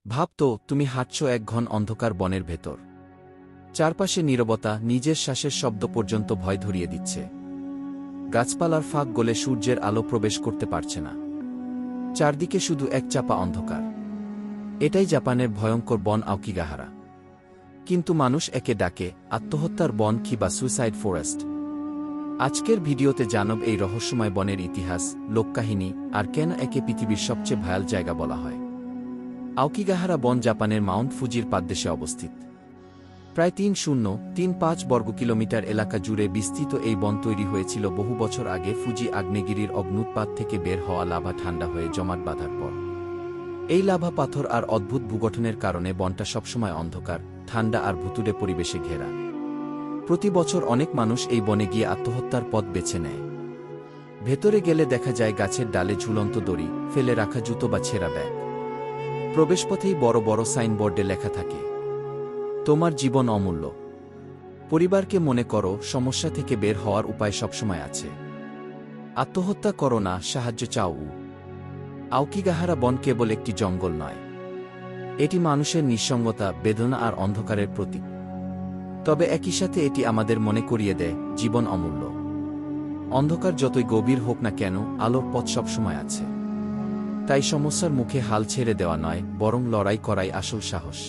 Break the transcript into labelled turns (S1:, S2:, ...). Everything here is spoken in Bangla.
S1: ভাবতো তুমি হাঁটছ এক ঘন অন্ধকার বনের ভেতর। চারপাশে নীরবতা, নিজের শ্বাসের শব্দ পর্যন্ত ভয় ধরিয়ে দিচ্ছে। গাছপালার ফাঁক গলে সূর্যের আলো প্রবেশ করতে পারছে না। চারদিকে শুধু এক চাপা অন্ধকার। এটাই জাপানের ভয়ঙ্কর বন আওকিগাহারা। কিন্তু মানুষ একে ডাকে আত্মহত্যার বন বা সুইসাইড ফরেস্ট। আজকের ভিডিওতে জানব এই রহস্যময় বনের ইতিহাস, লোককাহিনী আর কেন একে পৃথিবীর সবচেয়ে ভয়াল জায়গা বলা হয়। আওকিগাহারা বন জাপানের মাউন্ট ফুজির পাদদেশে অবস্থিত। প্রায় ৩০৩৫ বর্গ কিলোমিটার এলাকা জুড়ে বিস্তৃত এই বন তৈরি হয়েছিল বহু বছর আগে ফুজি আগ্নেয়গিরির অগ্ন্যুৎপাত থেকে বের হওয়া লাভা ঠান্ডা হয়ে জমাট বাঁধার পর। এই লাভা পাথর আর অদ্ভুত ভূগঠনের কারণে বনটা সবসময় অন্ধকার, ঠান্ডা আর ভুতুড়ে পরিবেশে ঘেরা। প্রতি বছর অনেক মানুষ এই বনে গিয়ে আত্মহত্যার পথ বেছে নেয়। ভেতরে গেলে দেখা যায় গাছের ডালে ঝুলন্ত দড়ি, ফেলে রাখা জুতো বা ছেঁড়া ব্যাগ। প্রবেশপথেই বড় বড় সাইনবোর্ডে লেখা থাকে, তোমার জীবন অমূল্য। পরিবারকে মনে করো, সমস্যা থেকে বের হওয়ার উপায় সবসময় আছে। আত্মহত্যা করো না, সাহায্য চাও। আওকিগাহারা বন কেবল একটি জঙ্গল নয়, এটি মানুষের নিঃসঙ্গতা, বেদনা আর অন্ধকারের প্রতীক। তবে একই সাথে এটি আমাদের মনে করিয়ে দেয়, জীবন অমূল্য। অন্ধকার যতই গভীর হোক না কেন, আলোর পথ সবসময় আছে। তাই সমস্যার মুখে হাল ছেড়ে দেওয়া নয়, বরং লড়াই করাই আসল সাহস।